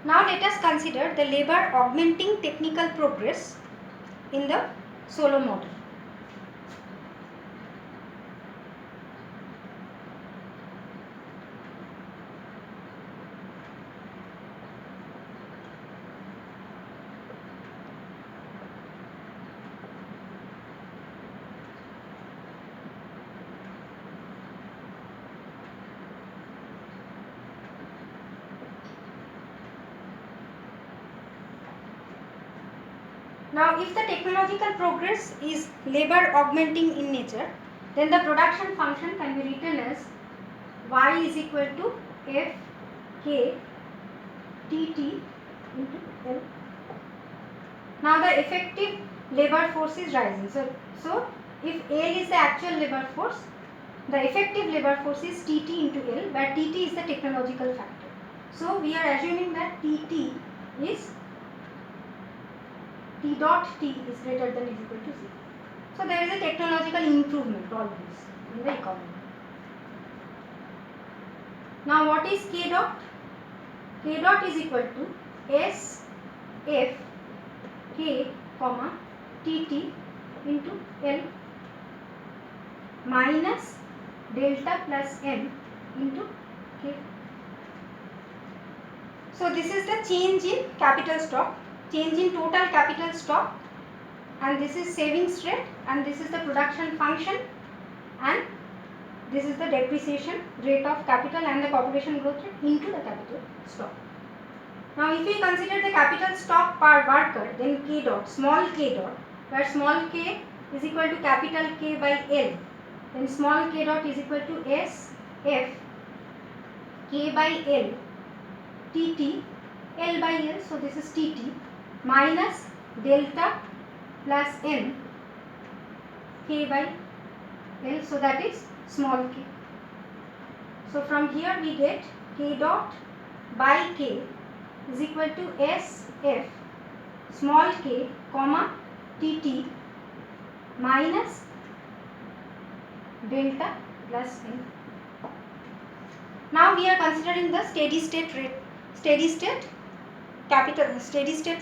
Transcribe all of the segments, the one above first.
Now let us consider the labor augmenting technical progress in the Solow model. Now, if the technological progress is labor augmenting in nature, then the production function can be written as y is equal to f k tt into L. Now, the effective labor force is rising. So if L is the actual labor force, the effective labor force is Tt into L, where Tt is the technological factor. So we are assuming that Tt is T dot T is greater than or equal to 0. So there is a technological improvement always in the economy. Now what is K dot? K dot is equal to S F K comma Tt into L minus delta plus M into K. So this is the change in capital stock, change in total capital stock, and this is savings rate, and this is the production function, and this is the depreciation rate of capital and the population growth rate into the capital stock. Now if we consider the capital stock per worker, then K dot, small k dot, where small k is equal to capital K by L, then small k dot is equal to S F K by L Tt L by L, so this is Tt minus delta plus M K by L, so that is small k. So from here we get K dot by K is equal to S F small k comma Tt minus delta plus M. Now we are considering the steady state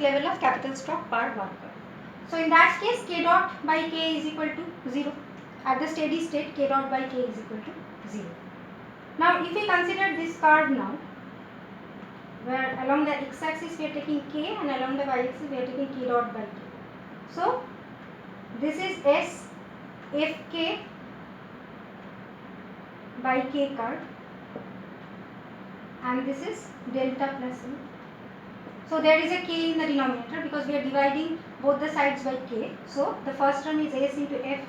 level of capital stock per worker. So in that case K dot by K is equal to 0. At the steady state K dot by K is equal to 0. Now if we consider this curve now, where along the x axis we are taking K and along the y axis we are taking K dot by K. So this is S F K by K curve, and this is delta plus M. So there is a K in the denominator because we are dividing both the sides by K. So the first term is S into F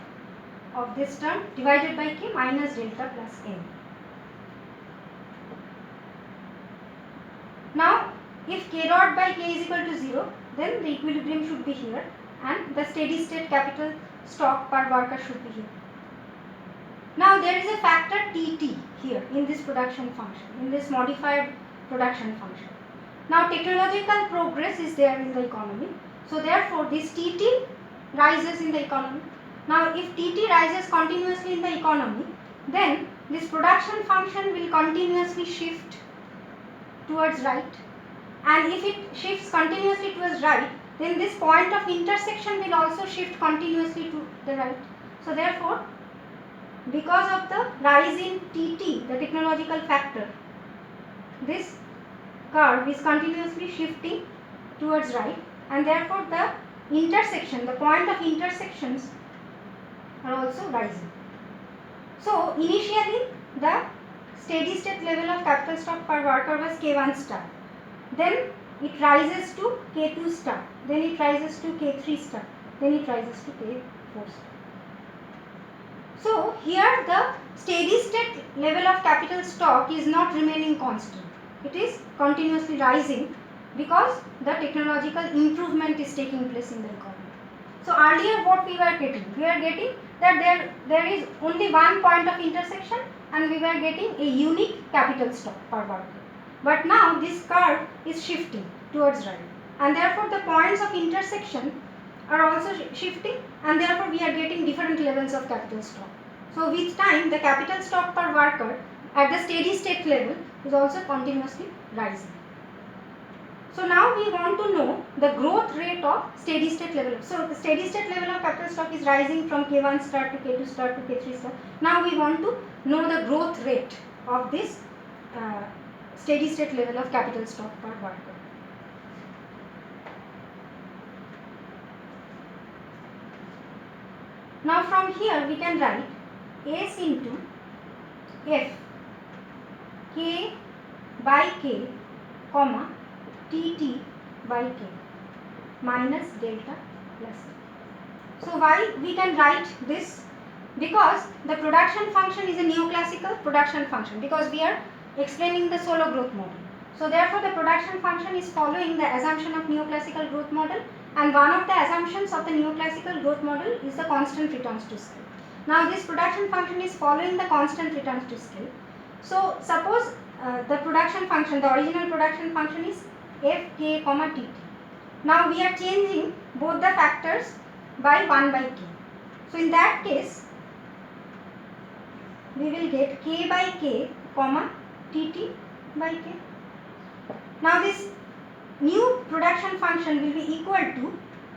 of this term divided by K minus delta plus M. Now if K dot by K is equal to 0, then the equilibrium should be here and the steady state capital stock per worker should be here. Now there is a factor Tt here in this production function, in this modified production function. Now technological progress is there in the economy, so therefore this Tt rises in the economy. Now if Tt rises continuously in the economy, then this production function will continuously shift towards right, and if it shifts continuously towards right, then this point of intersection will also shift continuously to the right. So therefore, because of the rise in Tt, the technological factor, this curve is continuously shifting towards right, and therefore the intersection, the point of intersections are also rising. So initially the steady state level of capital stock per worker was K1 star, then it rises to K2 star, then it rises to K3 star, then it rises to K4 star. So here the steady state level of capital stock is not remaining constant, it is continuously rising because the technological improvement is taking place in the economy. So earlier what we were getting that there is only one point of intersection and we were getting a unique capital stock per worker. But now this curve is shifting towards right, and therefore the points of intersection are also shifting, and therefore we are getting different levels of capital stock. So with time the capital stock per worker at the steady state level is also continuously rising. So now we want to know the growth rate of steady state level. So the steady state level of capital stock is rising from K1 star to K2 star to K3 star. Now we want to know the growth rate of this steady state level of capital stock per worker. Now from here we can write S into F K by K comma Tt by K minus delta plus A. So why we can write this? Because the production function is a neoclassical production function, because we are explaining the solo growth model. So therefore the production function is following the assumption of neoclassical growth model, and one of the assumptions of the neoclassical growth model is the constant returns to scale. Now this production function is following the constant returns to scale. So suppose the production function, the original production function is Fk comma Tt. Now we are changing both the factors by 1 by K. So in that case we will get K by K comma Tt by K. Now this new production function will be equal to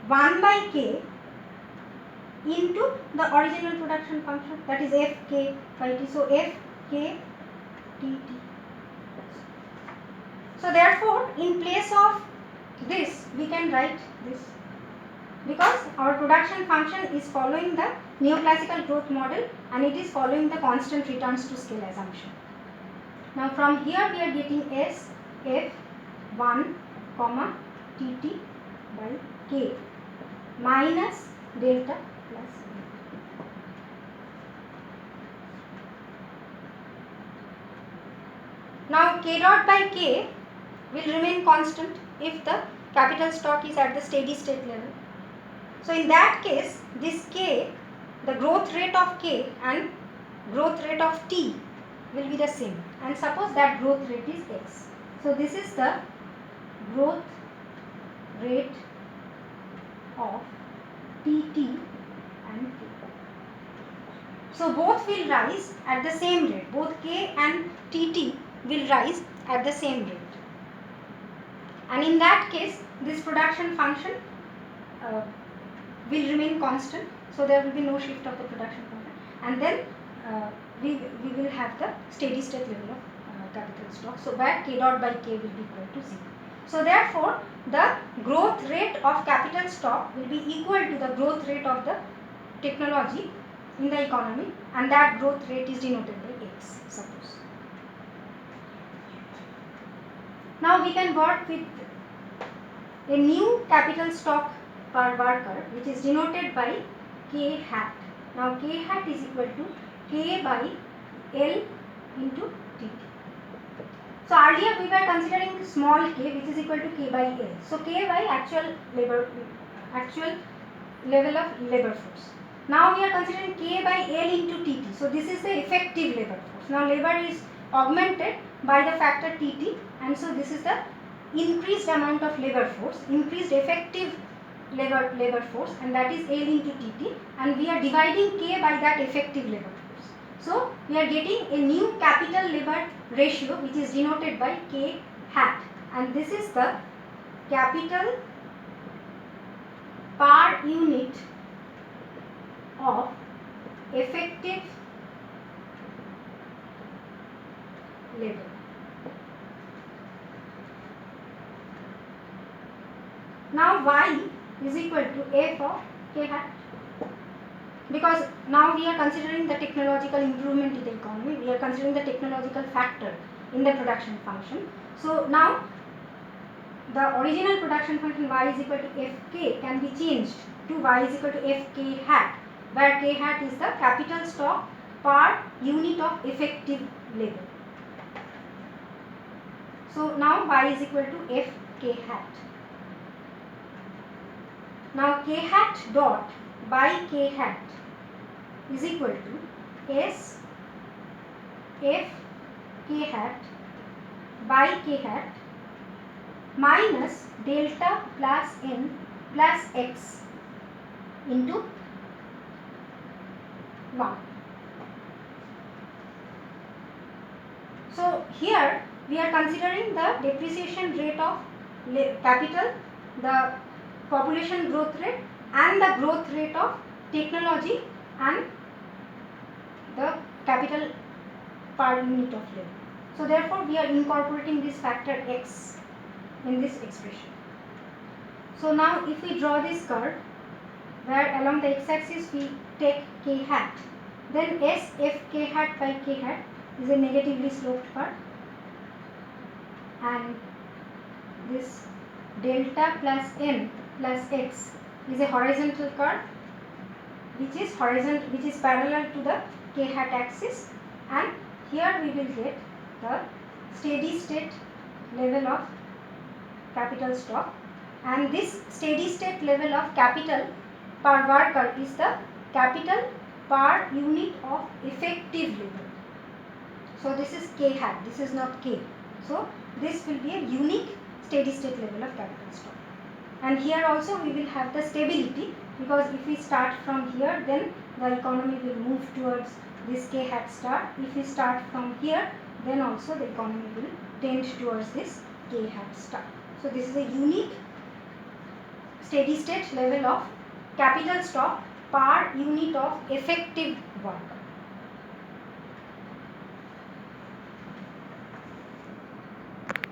1 by K into the original production function, that is Fk by T. So Fk Tt. So therefore in place of this we can write this, because our production function is following the neoclassical growth model and it is following the constant returns to scale assumption. Now from here we are getting S F1 comma Tt by K minus delta plus A. Now K dot by K will remain constant if the capital stock is at the steady state level. So in that case this K, the growth rate of K and growth rate of T will be the same, and suppose that growth rate is X. So this is the growth rate of Tt and K. So both will rise at the same rate, both K and Tt will rise at the same rate, and in that case this production function will remain constant, so there will be no shift of the production function, and then we will have the steady state level of capital stock, so where K dot by K will be equal to 0. So therefore the growth rate of capital stock will be equal to the growth rate of the technology in the economy, and that growth rate is denoted by X, suppose. Now we can work with a new capital stock per worker which is denoted by K hat. Now K hat is equal to K by L into Tt. So earlier we were considering small k which is equal to K by L. So K by actual level of labor force. Now we are considering K by L into Tt. So this is the effective labor force. Now labor is augmented by the factor Tt, and so this is the increased amount of labor force, increased effective labor force, and that is L into Tt, and we are dividing K by that effective labor force. So we are getting a new capital labor ratio which is denoted by K hat, and this is the capital per unit of effective labor. Now y is equal to f of K hat, because now we are considering the technological improvement in the economy, we are considering the technological factor in the production function. So now the original production function y is equal to fk can be changed to y is equal to fk hat, where k hat is the capital stock per unit of effective labor. So now y is equal to fk hat. Now k hat dot by k hat is equal to S f k hat by k hat minus delta plus n plus x into 1. So here we are considering the depreciation rate of capital, the population growth rate and the growth rate of technology and the capital per unit of labor. So therefore we are incorporating this factor x in this expression. So now if we draw this curve where along the x-axis we take k hat, then S f k hat by k hat is a negatively sloped curve, and this delta plus n plus x is a horizontal curve which is parallel to the k hat axis, and here we will get the steady state level of capital stock, and this steady state level of capital per worker is the capital per unit of effective labor. So this is k hat, this is not k. So this will be a unique steady state level of capital stock. And here also we will have the stability, because if we start from here, then the economy will move towards this k hat star. If we start from here, then also the economy will tend towards this k hat star. So this is a unique steady state level of capital stock per unit of effective worker.